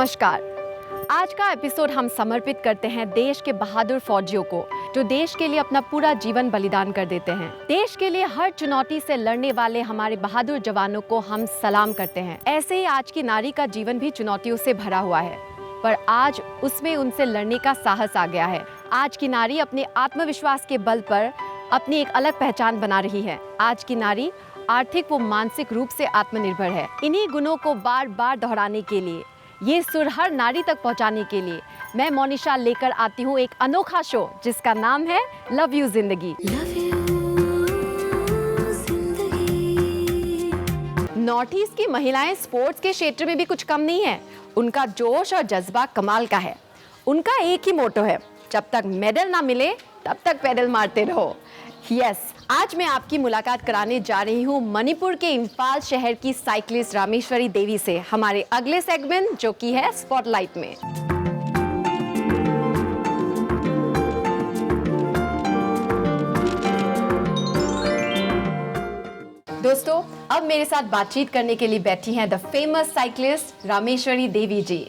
नमस्कार। आज का एपिसोड हम समर्पित करते हैं देश के बहादुर फौजियों को, जो देश के लिए अपना पूरा जीवन बलिदान कर देते हैं। देश के लिए हर चुनौती से लड़ने वाले हमारे बहादुर जवानों को हम सलाम करते हैं। ऐसे ही आज की नारी का जीवन भी चुनौतियों से भरा हुआ है, पर आज उसमें उनसे लड़ने का साहस आ गया है। आज की नारी अपने आत्मविश्वास के बल पर अपनी एक अलग पहचान बना रही है। आज की नारी आर्थिक व मानसिक रूप से आत्मनिर्भर है। इन्हीं गुणों को बार बार दोहराने के लिए, ये सुर हर नारी तक पहुंचाने के लिए मैं मोनिशा लेकर आती हूँ एक अनोखा शो जिसका नाम है लव यू जिंदगी। नॉर्थ ईस्ट की महिलाएं स्पोर्ट्स के क्षेत्र में भी कुछ कम नहीं है। उनका जोश और जज्बा कमाल का है। उनका एक ही मोटो है, जब तक मेडल ना मिले तब तक पेडल मारते रहो। यस, आज मैं आपकी मुलाकात कराने जा रही हूँ मणिपुर के इम्फाल शहर की साइक्लिस्ट रामेश्वरी देवी से, हमारे अगले सेगमेंट जो कि है स्पॉटलाइट में। दोस्तों, अब मेरे साथ बातचीत करने के लिए बैठी हैं द फेमस साइक्लिस्ट रामेश्वरी देवी जी।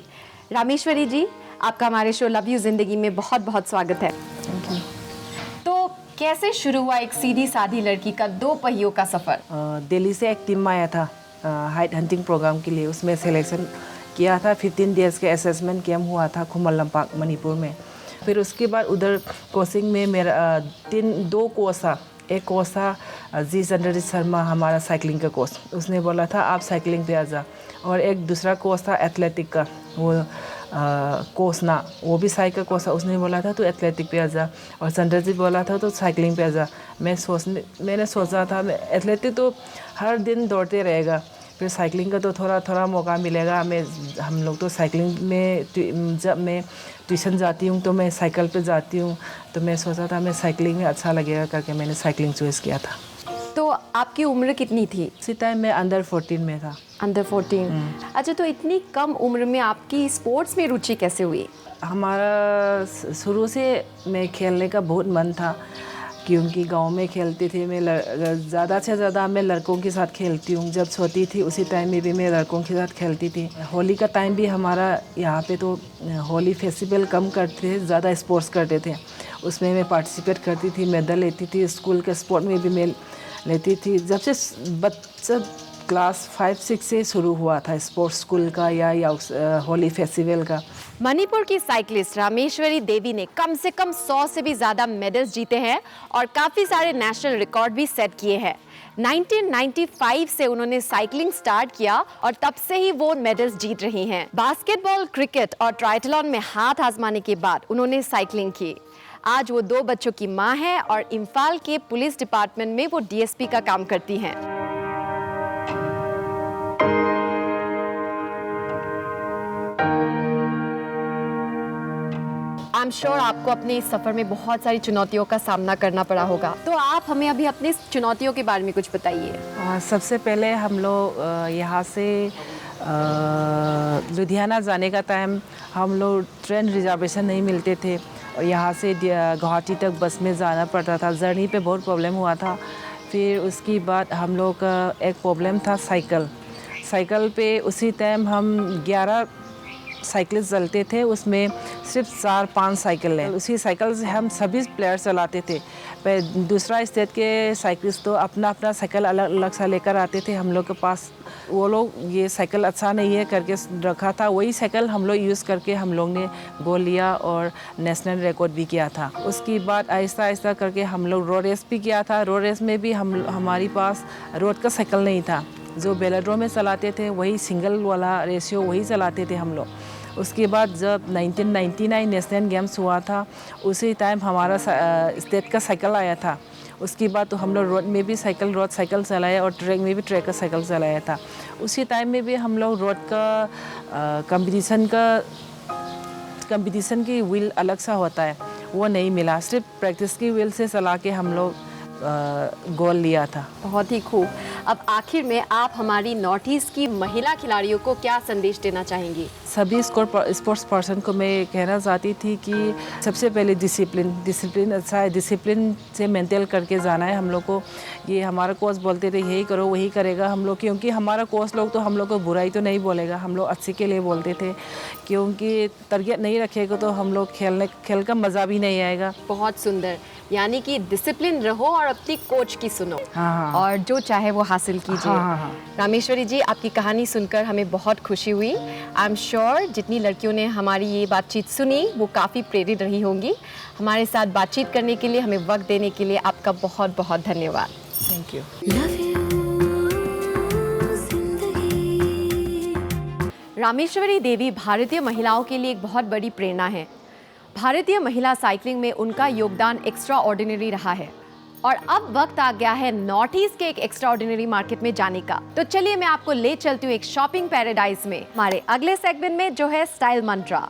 रामेश्वरी जी, आपका हमारे शो लव यू जिंदगी में बहुत बहुत स्वागत है। तो कैसे शुरू हुआ एक सीधी सादी लड़की का 2 पहियों का सफर? दिल्ली से एक टीम में आया था हाइट हंटिंग प्रोग्राम के लिए। उसमें सिलेक्शन किया था। 15 डेज के असेसमेंट कैम्प हुआ था खुमल लंपाक मणिपुर में। फिर उसके बाद उधर कोचिंग में मेरा 2 कोच था। एक कोच था जी चंद्रजीत शर्मा, हमारा साइकिलिंग का कोच। उसने बोला था आप साइकिलिंग पे आ जा। और एक दूसरा कोच था एथलेटिक का, वो कोच ना, वो भी साइकिल कोच था। उसने बोला था तो एथलेटिक पे आ जा, और चंद्रजीत बोला था तो साइकिलिंग पे आ जा। मैंने सोचा था मैं एथलेटिक तो हर दिन दौड़ते रहेगा, फिर साइकिलिंग का तो थोड़ा थोड़ा मौका मिलेगा। हम लोग तो साइकिलिंग में जब मैं ट्यूशन जाती हूँ तो मैं साइकिल पे जाती हूँ, तो मैं सोचा था मैं साइकिलिंग में अच्छा लगेगा करके मैंने साइकिलिंग चॉइस किया था। तो आपकी उम्र कितनी थी? उसी टाइम मैं अंडर 14 में था। अंडर 14। अच्छा, तो इतनी कम उम्र में आपकी स्पोर्ट्स में रुचि कैसे हुई? हमारा शुरू से मैं खेलने का बहुत मन था, क्योंकि गांव में खेलते थे। मैं ज़्यादा से ज़्यादा मैं लड़कों के साथ खेलती हूँ। जब छोटी थी उसी टाइम में भी मैं लड़कों के साथ खेलती थी। होली का टाइम भी हमारा यहाँ पे तो होली फेस्टिवल कम करते थे, ज़्यादा स्पोर्ट्स करते थे। उसमें मैं पार्टिसिपेट करती थी, मेडल लेती थी। स्कूल के स्पोर्ट में भी मैं लेती थी। जब से बच्चा क्लास 5-6 से शुरू हुआ था स्पोर्ट्स स्कूल का या होली फेस्टिवल का। मणिपुर की साइकिलिस्ट रामेश्वरी देवी ने कम से कम 100 से भी ज़्यादा मेडल्स जीते हैं और काफ़ी सारे नेशनल रिकॉर्ड भी सेट किए हैं। 1995 से उन्होंने साइकिलिंग स्टार्ट किया और तब से ही वो मेडल्स जीत रही हैं। बास्केटबॉल, क्रिकेट और ट्रायथलॉन में हाथ आजमाने के बाद उन्होंने साइकिलिंग की। आज वो 2 बच्चों की माँ है और इम्फाल के पुलिस डिपार्टमेंट में वो डीएसपी का काम करती हैं। आई एम श्योर आपको अपने इस सफ़र में बहुत सारी चुनौतियों का सामना करना पड़ा होगा, तो आप हमें अभी अपनी चुनौतियों के बारे में कुछ बताइए। सबसे पहले हम लोग यहाँ से लुधियाना जाने का टाइम हम लोग ट्रेन रिजर्वेशन नहीं मिलते थे, और यहाँ से गुवाहाटी तक बस में जाना पड़ता था। जर्नी पे बहुत प्रॉब्लम हुआ था। फिर उसके बाद हम लोग का एक प्रॉब्लम था साइकिल पे। उसी टाइम हम 11 साइकिल चलते थे, उसमें सिर्फ 4-5 साइकिल है। उसी साइकिल से हम सभी प्लेयर चलाते थे। पर दूसरा स्टेट के साइकिलिस्ट तो अपना अपना साइकिल अलग अलग सा लेकर आते थे हम लोग के पास। वो लोग ये साइकिल अच्छा नहीं है करके रखा था, वही साइकिल हम लोग यूज़ करके हम लोग ने गोल लिया और नेशनल रिकॉर्ड भी किया था। उसके बाद आहिस्ता आहिस्ता करके हम लोग रोड रेस भी किया था। रोड रेस में भी हमारे पास रोड का साइकिल नहीं था, जो बेलाड्रोम में चलाते थे वही सिंगल वाला रेशियो वही चलाते थे हम लोग। उसके बाद जब 1999 नेशनल गेम्स हुआ था, उसी टाइम हमारा स्टेट का साइकिल आया था। उसके बाद तो हम लोग रोड में भी रोड साइकिल चलाया और ट्रैक में भी ट्रैक का साइकिल चलाया था। उसी टाइम में भी हम लोग रोड का कंपटीशन की व्हील अलग सा होता है, वो नहीं मिला। सिर्फ प्रैक्टिस की व्हील से चला के हम लोग गोल लिया था। बहुत ही खूब। अब आखिर में आप हमारी नॉर्थ ईस्ट की महिला खिलाड़ियों को क्या संदेश देना चाहेंगी? सभी स्पोर्ट्स पर्सन को मैं कहना चाहती थी कि सबसे पहले डिसिप्लिन अच्छा है, डिसिप्लिन से मेंटेन करके जाना है हम लोग को। ये हमारा कोच बोलते थे यही करो वही करेगा हम लोग, क्योंकि हमारा कोच लोग तो हम लोग को बुराई तो नहीं बोलेगा, हम लोग अच्छे के लिए बोलते थे, क्योंकि तरबियत नहीं रखेगा तो हम लोग खेल का मज़ा भी नहीं आएगा। बहुत सुंदर, यानी कि डिसिप्लिन रहो और अपनी कोच की सुनो। हाँ। और जो चाहे वो हासिल कीजिए। हाँ। रामेश्वरी जी, आपकी कहानी सुनकर हमें बहुत खुशी हुई। आई एम श्योर जितनी लड़कियों ने हमारी ये बातचीत सुनी वो काफ़ी प्रेरित रही होंगी। हमारे साथ बातचीत करने के लिए, हमें वक्त देने के लिए आपका बहुत बहुत धन्यवाद। Thank you. रामेश्वरी देवी भारतीय महिलाओं के लिए एक बहुत बड़ी प्रेरणा है। भारतीय महिला साइकिलिंग में उनका योगदान एक्स्ट्रा ऑर्डिनरी रहा है और अब वक्त आ गया है नॉर्थ ईस्ट के एक एक्स्ट्रा ऑर्डिनरी मार्केट में जाने का। तो चलिए मैं आपको ले चलती हूँ एक शॉपिंग पैराडाइज में, हमारे अगले सेगमेंट में जो है स्टाइल मंत्रा।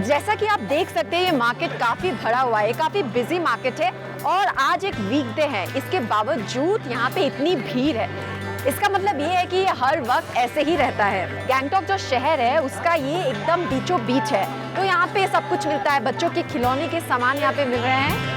जैसा कि आप देख सकते हैं ये मार्केट काफ़ी भरा हुआ है, काफ़ी बिजी मार्केट है और आज एक वीकडे है, इसके बावजूद यहाँ पे इतनी भीड़ है। इसका मतलब ये है कि ये हर वक्त ऐसे ही रहता है। गैंगटॉक जो शहर है उसका ये एकदम बीचों बीच है, तो यहाँ पे सब कुछ मिलता है। बच्चों के खिलौने के सामान यहाँ पे मिल रहे हैं।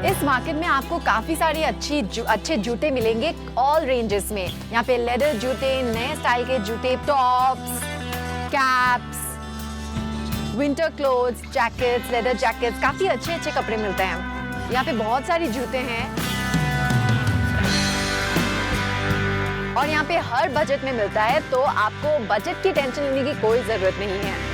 इस मार्केट में आपको काफ़ी सारे अच्छे जूते मिलेंगे ऑल रेंजेस में। यहाँ पे लेदर जूते, नए स्टाइल के जूते, tops, caps, winter clothes, jackets, leather jackets, काफ़ी अच्छे कपड़े मिलते हैं। यहाँ पे बहुत सारे जूते हैं और यहाँ पे हर बजट में मिलता है, तो आपको बजट की टेंशन लेने की कोई ज़रूरत नहीं है।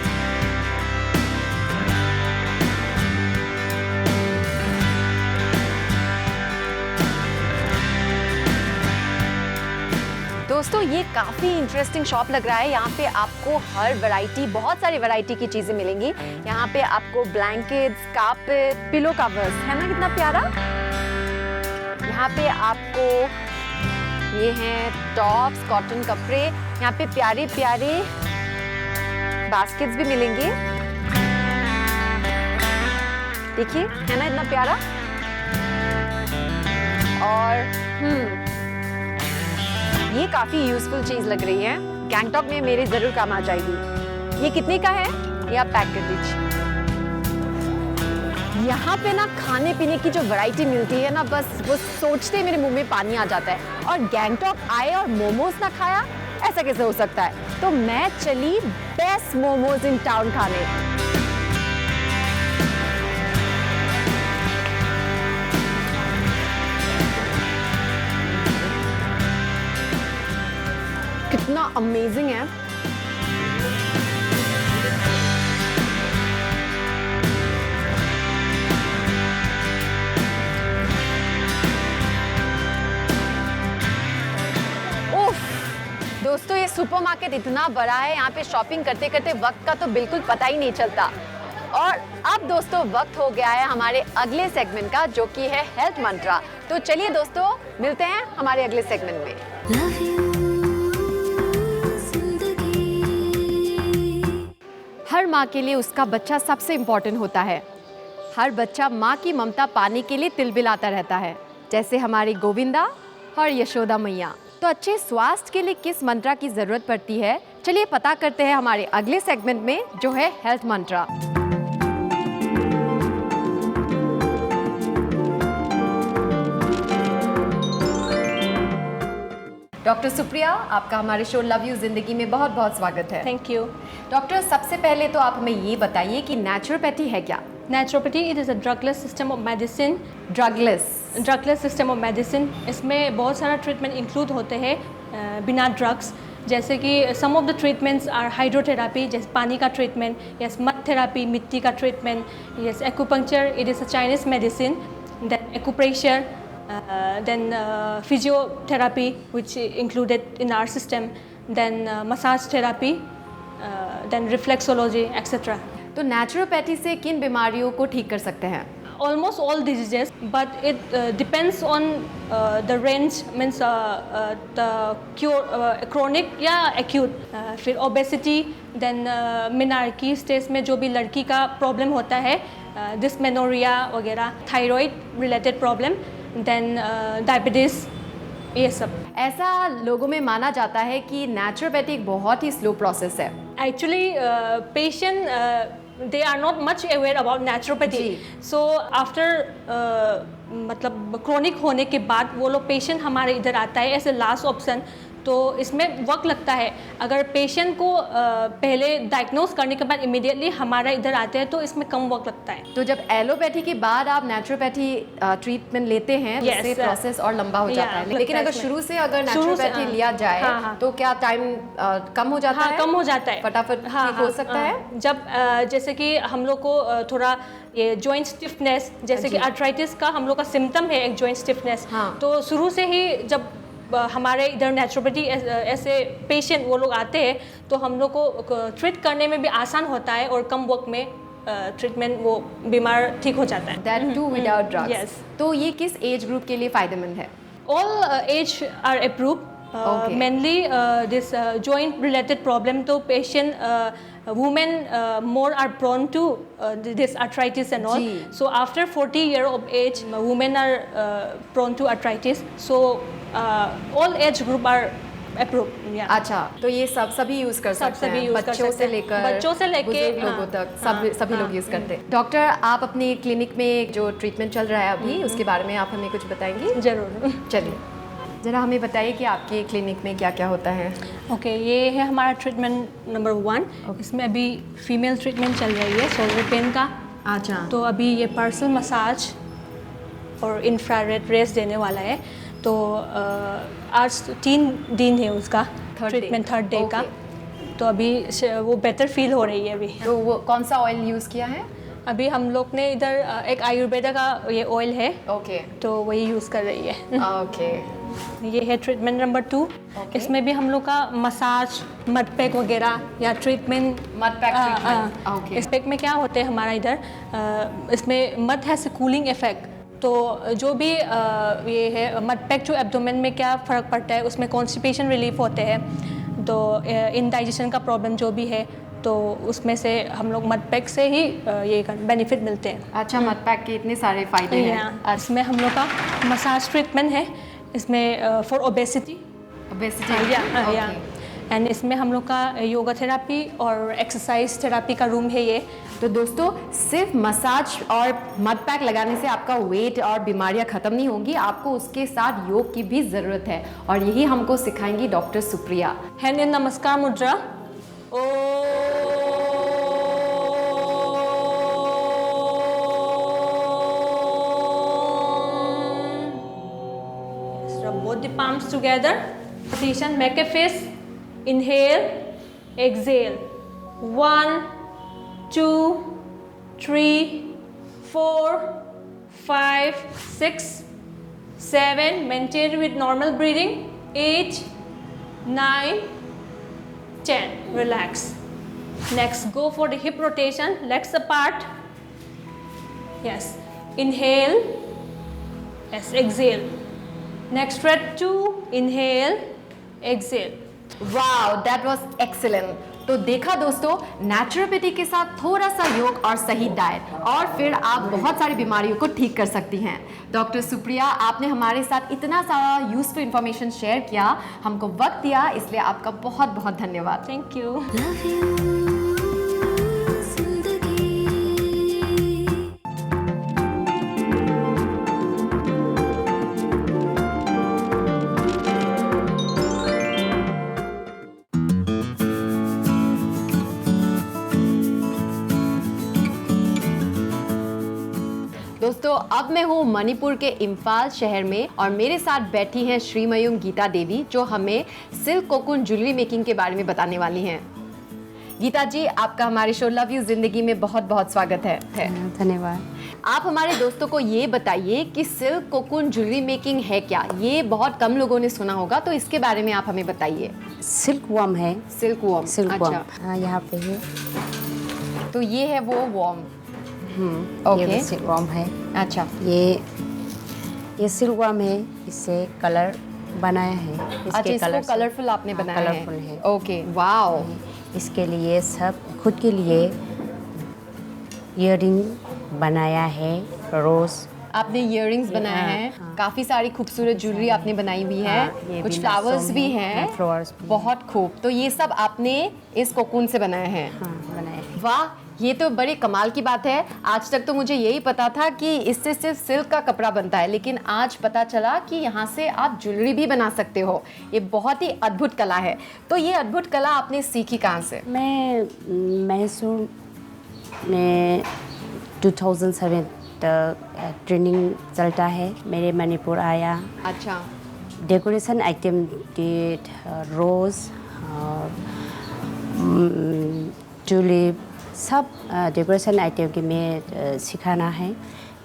दोस्तों ये काफ़ी इंटरेस्टिंग शॉप लग रहा है। यहाँ पे आपको हर वैरायटी, बहुत सारी वैरायटी की चीज़ें मिलेंगी। यहाँ पे आपको ब्लैंकेट्स, कार्पेट, पिलो कवर्स, है ना कितना प्यारा। यहाँ पे आपको ये हैं टॉप्स, कॉटन कपड़े, यहाँ पे प्यारे प्यारे बास्केट्स भी मिलेंगे। देखिए है ना इतना प्यारा। और ये काफ़ी यूजफुल चीज़ लग रही है, गैंगटॉक में मेरे ज़रूर काम आ जाएगी। ये कितने का है ये आप पैक कर दीजिए। यहाँ पे ना खाने पीने की जो वैरायटी मिलती है ना, बस वो सोचते मेरे मुंह में पानी आ जाता है। और गैंगटॉक आए और मोमोज ना खाया, ऐसा कैसे हो सकता है। तो मैं चली बेस्ट मोमोज इन टाउन खाने। कितना अमेजिंग है। दोस्तों ये सुपरमार्केट इतना बड़ा है, यहाँ पे शॉपिंग करते करते वक्त का तो बिल्कुल पता ही नहीं चलता। और अब दोस्तों वक्त हो गया है हमारे अगले सेगमेंट का, जो कि है हेल्थ मंत्रा। तो चलिए दोस्तों मिलते हैं हमारे अगले सेगमेंट में। हर माँ के लिए उसका बच्चा सबसे इम्पोर्टेंट होता है। हर बच्चा माँ की ममता पाने के लिए तिलबिलाता रहता है, जैसे हमारे गोविंदा और यशोदा मैया। तो अच्छे स्वास्थ्य के लिए किस मंत्रा की ज़रूरत पड़ती है, चलिए पता करते हैं हमारे अगले सेगमेंट में, जो है हेल्थ मंत्रा। डॉक्टर सुप्रिया, आपका हमारे शो लव यू जिंदगी में बहुत बहुत स्वागत है। Thank you. डॉक्टर, सबसे पहले तो आप हमें ये बताइए कि नेचुरोपैथी है क्या? Naturopathy it is a drugless system of medicine. Drugless system of medicine, इसमें बहुत सारा ट्रीटमेंट इंक्लूड होते हैं बिना ड्रग्स। जैसे कि some of the treatments are hydrotherapy, जैसे पानी का ट्रीटमेंट, यस मड थेरापी, मिट्टी का treatment, yes acupuncture, it is a Chinese medicine, then acupressure, then physiotherapy which included in our system, then massage therapy, then reflexology, etc. तो naturopathy से किन बीमारियों को ठीक कर सकते हैं? Almost all diseases, but it depends on the range, means the cure, chronic या acute. फिर obesity, then menarche stage में जो भी लड़की का problem होता है, dysmenorrhea वगैरह, thyroid related problem, then diabetes, ये सब. ऐसा लोगों में माना जाता है कि नेचुरोपैथी एक बहुत ही स्लो प्रोसेस है. Actually, patient they are not much aware about naturopathy. So after मतलब chronic होने के बाद वो लोग patient हमारे इधर आता है ऐसे last option. तो इसमें वक्त लगता है. अगर पेशेंट को पहले डायग्नोस करने के बाद इमीडिएटली हमारा इधर आते हैं तो इसमें कम वक्त लगता है. तो जब एलोपैथी के बाद आप नेचुरोपैथी ट्रीटमेंट लेते हैं तो इससे प्रोसेस और लंबा हो जाता है. लेकिन अगर शुरू से अगर नेचुरोपैथी लिया जाए तो क्या टाइम कम हो जाता है? कम हो जाता है, फटाफट ठीक हो सकता है. जब जैसे कि हम लोग को थोड़ा ये जॉइंट स्टिफनेस, जैसे कि आर्थराइटिस का हम लोग का सिम्टम है एक जॉइंट स्टिफनेस. तो शुरू से ही जब हमारे इधर नेचुरोपैथी ऐसे पेशेंट वो लोग आते हैं तो हम लोग को ट्रीट करने में भी आसान होता है और कम वक्त में ट्रीटमेंट वो बीमार ठीक हो जाता है. That too without drugs. Yes. तो ये किस एज ग्रुप के लिए फायदेमंद है? All age are approved. Okay. Mainly this joint related problem to patient women more are prone to this arthritis and all. So after 40 year of age women are prone to arthritis. So all age group are approved. Yeah. अच्छा, तो ये सभी use कर सकते हैं, बच्चों से लेकर बुजुर्ग लोगों तक सभी लोग यूज करते हैं. डॉक्टर, आप अपने क्लिनिक में जो ट्रीटमेंट चल रहा है अभी उसके बारे में आप हमें कुछ बताएंगी? जरूर. चलिए ज़रा हमें बताइए कि आपके क्लिनिक में क्या क्या होता है. ओके, ये है हमारा ट्रीटमेंट नंबर 1. इसमें अभी फीमेल ट्रीटमेंट चल रही है शोल्डर पेन का. अच्छा. तो अभी ये पर्सल मसाज और इंफ्रारेड रेस देने वाला है. तो आज 3 दिन है उसका ट्रीटमेंट, 3rd डे का. तो अभी वो बेटर फील हो रही है अभी. तो वो कौन सा ऑयल यूज़ किया है? अभी हम लोग ने इधर एक आयुर्वेदा का ये ऑयल है. ओके. तो वही यूज़ कर रही है. ओके. ये है ट्रीटमेंट नंबर 2. इसमें भी हम लोग का मसाज, मड पैक वगैरह या treatment. Mud pack treatment. Okay. इस पैक में क्या होते हैं हमारा इधर इसमें मड है से कूलिंग इफेक्ट. तो जो भी ये है मड पैक जो एब्डोमेन में क्या फ़र्क पड़ता है उसमें कॉन्स्टिपेशन रिलीफ होते हैं. तो इनडाइजेशन का प्रॉब्लम जो भी है तो उसमें से हम लोग मड पैक से ही ये बेनिफिट मिलते हैं. अच्छा, मड पैक के इतने सारे फ़ायदे हैं. इसमें हम लोग का मसाज ट्रीटमेंट है. इसमें फॉर ओबेसिटी. एंड इसमें हम लोग का योगा थेरापी और एक्सरसाइज थेरापी का रूम है ये. तो दोस्तों, सिर्फ मसाज और मड पैक लगाने से आपका वेट और बीमारियां ख़त्म नहीं होंगी, आपको उसके साथ योग की भी ज़रूरत है और यही हमको सिखाएंगी डॉक्टर सुप्रिया. हैंड इन नमस्कार मुद्रा. Rub both the palms together. Position, make a face. Inhale, exhale. 1, 2, 3, 4, 5, 6, 7. Maintain with normal breathing. 8, 9, 10. Relax. Next, go for the hip rotation. Legs apart. Yes. Inhale. Yes. Exhale. Next, stretch 2. Inhale. Exhale. Wow, that was excellent. तो देखा दोस्तों, naturopathy के साथ थोड़ा सा योग और सही डाइट और फिर आप बहुत सारी बीमारियों को ठीक कर सकती हैं. डॉक्टर सुप्रिया, आपने हमारे साथ इतना सारा यूजफुल इंफॉर्मेशन शेयर किया, हमको वक्त दिया, इसलिए आपका बहुत बहुत धन्यवाद. Thank you. दोस्तों, अब मैं हूँ मणिपुर के इम्फाल शहर में और मेरे साथ बैठी हैं श्रीमयुम गीता देवी, जो हमें सिल्क कोकून ज्वेलरी मेकिंग के बारे में बताने वाली हैं. गीता जी, आपका हमारे शो लव यू जिंदगी में बहुत बहुत स्वागत है. धन्यवाद. आप हमारे दोस्तों को ये बताइए कि सिल्क कोकून ज्वेलरी मेकिंग है क्या? ये बहुत कम लोगों ने सुना होगा, तो इसके बारे में आप हमें बताइए। सिल्क वॉर्म है। सिल्क वॉर्म, सिल्क अच्छा। वॉर्म, हाँ यहाँ पे है। तो ये है वो वॉर्म। ये ओके। भी सिल्क वॉर्म है। अच्छा, ये सिल्क वॉर्म है, इससे कलर बनाया है। अच्छा, इसको कलर से- कलरफुल आपने हाँ, बनाया कलरफुल है। Okay, wow. इसके लिए सब खुद के लिए ईयरिंग बनाया है, रोज़। आपने इयररिंग्स बनाए हाँ, हैं, हाँ। काफी सारी खूबसूरत ज्वेलरी आपने बनाई हुई है, हाँ, ये कुछ भी फ्लावर्स नासोम भी है, हैं, हाँ, फ्लावर्स भी बहुत खूब। तो ये सब आपने इस कोकून से बनाए हैं। हाँ बनाया है। वाह, ये तो बड़ी कमाल की बात है। आज तक तो मुझे यही पता था कि इससे सिर्फ सिल्क का कपड़ा बनता है, लेकिन आज पता चला कि यहाँ से आप ज्वेलरी भी बना सकते हो। ये बहुत ही अद्भुत कला है। तो ये अद्भुत कला आपने सीखी कहाँ से? मैं मैसूर में 2007 तक ट्रेनिंग चलता है। मेरे मणिपुर आया, अच्छा, डेकोरेशन आइटम के रोज़ और ट्यूलिप सब डेकोरेशन आइटम के में सिखाना है,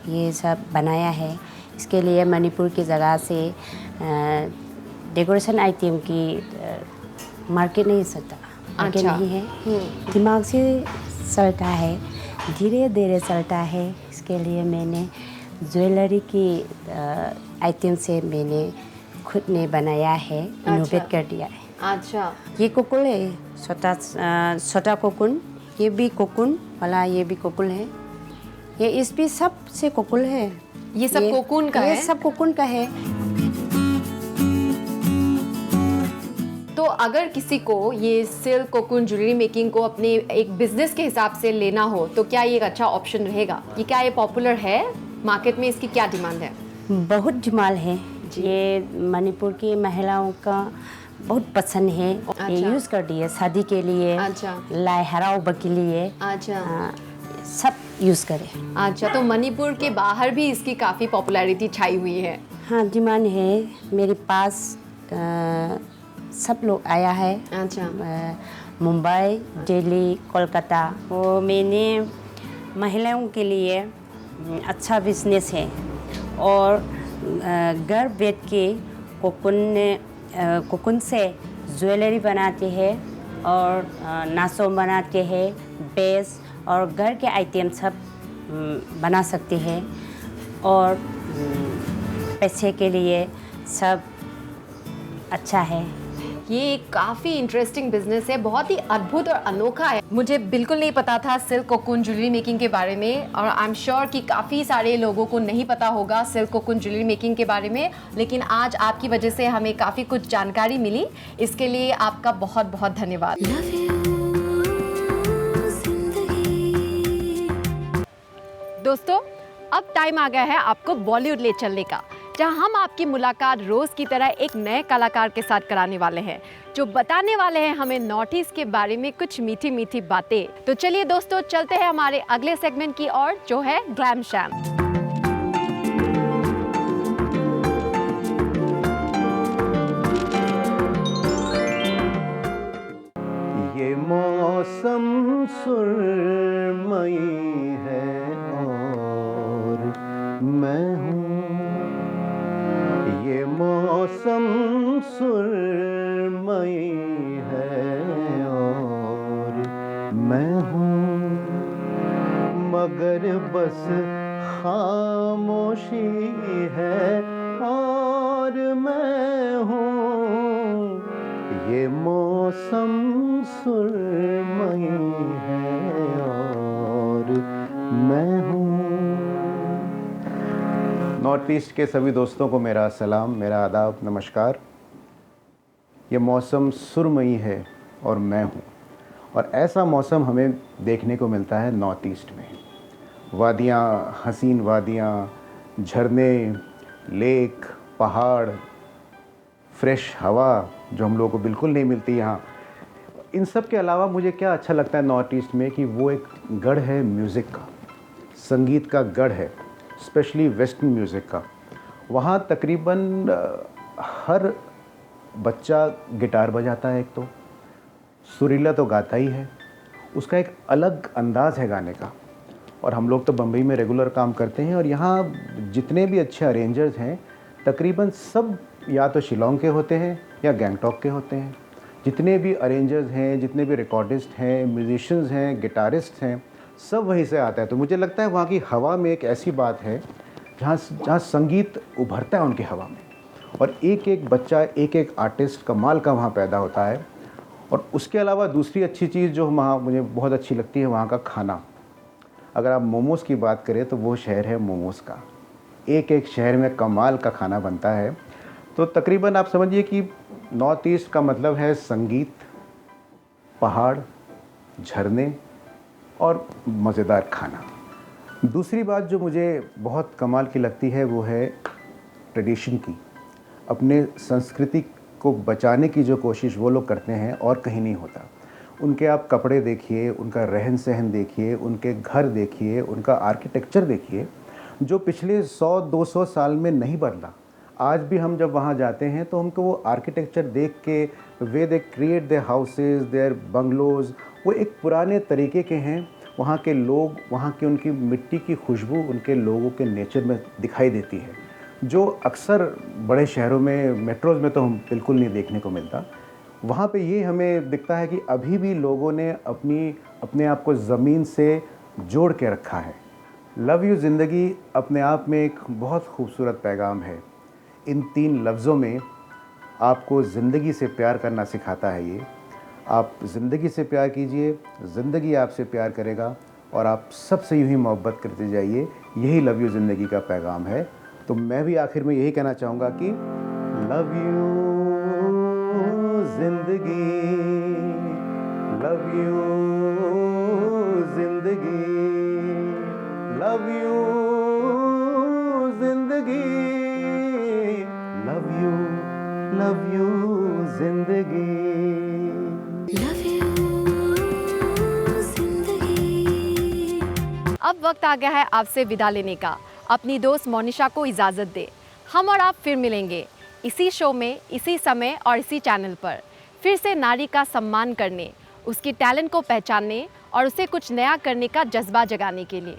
ये सब बनाया है। इसके लिए मणिपुर की जगह से डेकोरेशन आइटम की मार्केट नहीं चलता, मार्केट अच्छा। नहीं है। दिमाग से चलता है, धीरे धीरे चलता है। इसके लिए मैंने ज्वेलरी की आइटम से मैंने खुद ने बनाया है, इनोवेट कर दिया है। अच्छा, ये कोकुल है, छोटा कोकुन। ये भी कोकुन वाला, ये भी कोकुल है। ये इस भी सब से कोकुल है। ये सब कोकून का ये है? सब कोकुन का है। तो अगर किसी को ये सिल्क कोकून ज्वेलरी मेकिंग को अपने एक बिजनेस के हिसाब से लेना हो, तो क्या ये एक अच्छा ऑप्शन रहेगा? ये क्या ये पॉपुलर है मार्केट में? इसकी क्या डिमांड है? बहुत डिमांड है। ये मणिपुर की महिलाओं का बहुत पसंद है। ये अच्छा। यूज़ कर दिए शादी के लिए, अच्छा। लाई हराओ के लिए, अच्छा, सब यूज़ करे। अच्छा। तो मणिपुर के बाहर भी इसकी काफ़ी पॉपुलैरिटी छाई हुई है। हाँ, डिमांड है। मेरे पास सब लोग आया है। अच्छा, मुंबई, दिल्ली, कोलकाता। वो मैंने महिलाओं के लिए अच्छा बिजनेस है। और घर बैठ के कोकुन से ज्वेलरी बनाते हैं और नासोम बनाते हैं, बेस और घर के आइटम सब बना सकते हैं। और पैसे के लिए सब अच्छा है। ये काफ़ी इंटरेस्टिंग बिजनेस है, बहुत ही अद्भुत और अनोखा है। मुझे बिल्कुल नहीं पता था सिल्क कोकून ज्वेलरी मेकिंग के बारे में, और आई एम श्योर कि काफ़ी सारे लोगों को नहीं पता होगा सिल्क कोकून ज्वेलरी मेकिंग के बारे में। लेकिन आज आपकी वजह से हमें काफ़ी कुछ जानकारी मिली। इसके लिए आपका बहुत बहुत धन्यवाद। दोस्तों, अब टाइम आ गया है आपको बॉलीवुड ले चलने का, जहां हम आपकी मुलाकात रोज़ की तरह एक नए कलाकार के साथ कराने वाले हैं, जो बताने वाले हैं हमें नॉर्थ ईस्ट के बारे में कुछ मीठी मीठी बातें। तो चलिए दोस्तों, चलते हैं हमारे अगले सेगमेंट की ओर, जो है ग्लैम शैम। ये मौसम सुरमई है और मैं हूँ। ये मौसम सुरमई है और मैं हूँ, मगर बस खामोशी है और मैं हूँ। ये मौसम सुरमई है और मैं हूँ। नॉर्थ ईस्ट के सभी दोस्तों को मेरा सलाम, मेरा आदाब, नमस्कार। ये मौसम सुरमई है और मैं हूँ, और ऐसा मौसम हमें देखने को मिलता है नॉर्थ ईस्ट में। वादियाँ, हसीन वादियाँ, झरने, लेक, पहाड़, फ्रेश हवा जो हम लोगों को बिल्कुल नहीं मिलती यहाँ। इन सब के अलावा मुझे क्या अच्छा लगता है नॉर्थ ईस्ट में कि वो एक गढ़ है म्यूज़िक का, संगीत का गढ़ है, स्पेशली वेस्टर्न म्यूज़िक का। वहाँ तकरीबन हर बच्चा गिटार बजाता है, एक तो सुरीला तो गाता ही है, उसका एक अलग अंदाज़ है गाने का। और हम लोग तो बम्बई में रेगुलर काम करते हैं और यहाँ जितने भी अच्छे अरेंजर्स हैं तकरीबन सब या तो शिलोंग के होते हैं या गैंगटॉक के होते हैं। जितने भी अरेंजर्स हैं, जितने भी रिकॉर्डिस्ट हैं, म्यूजिशियंस हैं, गिटारिस्ट हैं, सब वहीं से आता है। तो मुझे लगता है वहाँ की हवा में एक ऐसी बात है जहाँ संगीत उभरता है उनकी हवा में, और एक एक बच्चा, एक एक आर्टिस्ट कमाल का वहाँ पैदा होता है। और उसके अलावा दूसरी अच्छी चीज़ जो वहाँ मुझे बहुत अच्छी लगती है, वहाँ का खाना। अगर आप मोमोज़ की बात करें तो वो शहर है मोमोज़ का। एक एक शहर में कमाल का खाना बनता है। तो तकरीबन आप समझिए कि नॉर्थ ईस्ट का मतलब है संगीत, पहाड़, झरने और मज़ेदार खाना। दूसरी बात जो मुझे बहुत कमाल की लगती है वो है ट्रेडिशन की। अपने संस्कृति को बचाने की जो कोशिश वो लोग करते हैं और कहीं नहीं होता। उनके आप कपड़े देखिए, उनका रहन सहन देखिए, उनके घर देखिए, उनका आर्किटेक्चर देखिए, जो पिछले 100-200 साल में नहीं बदला। आज भी हम जब वहाँ जाते हैं तो हमको वो आर्किटेक्चर देख के, way they create their houses, their bungalows, वो एक पुराने तरीके के हैं। वहाँ के लोग, वहाँ की उनकी मिट्टी की खुशबू उनके लोगों के नेचर में दिखाई देती है, जो अक्सर बड़े शहरों में, मेट्रोज़ में तो हम बिल्कुल नहीं देखने को मिलता। वहाँ पे ये हमें दिखता है कि अभी भी लोगों ने अपने आप को ज़मीन से जोड़ के रखा है। लव यू ज़िंदगी अपने आप में एक बहुत खूबसूरत पैगाम है। इन 3 लफ्ज़ों में आपको ज़िंदगी से प्यार करना सिखाता है ये। आप ज़िंदगी से प्यार कीजिए, ज़िंदगी आपसे प्यार करेगा और आप सबसे यूँ ही मोहब्बत करते जाइए। यही लव यू ज़िंदगी का पैगाम है। तो मैं भी आखिर में यही कहना चाहूँगा कि लव यू ज़िंदगी, लव यू ज़िंदगी, लव यू ज़िंदगी, लव यू ज़िंदगी। अब वक्त आ गया है आपसे विदा लेने का। अपनी दोस्त मोनिशा को इजाज़त दे। हम और आप फिर मिलेंगे इसी शो में, इसी समय और इसी चैनल पर, फिर से नारी का सम्मान करने, उसकी टैलेंट को पहचानने और उसे कुछ नया करने का जज्बा जगाने के लिए।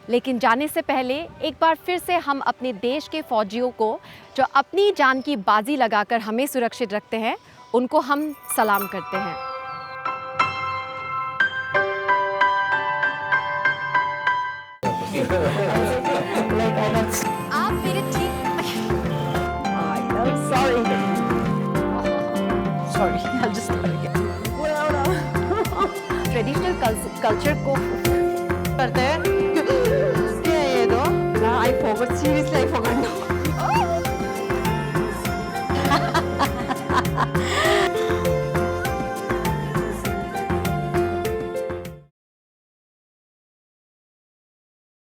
लेकिन जाने से पहले एक बार फिर से हम अपने देश के फौजियों को, जो अपनी जान की बाजी लगाकर हमें सुरक्षित रखते हैं, उनको हम सलाम करते हैं। आप मेरे ठीक ट्रेडिशनल कल्चर को करते हैं क्या ये दो? I forgot seriously.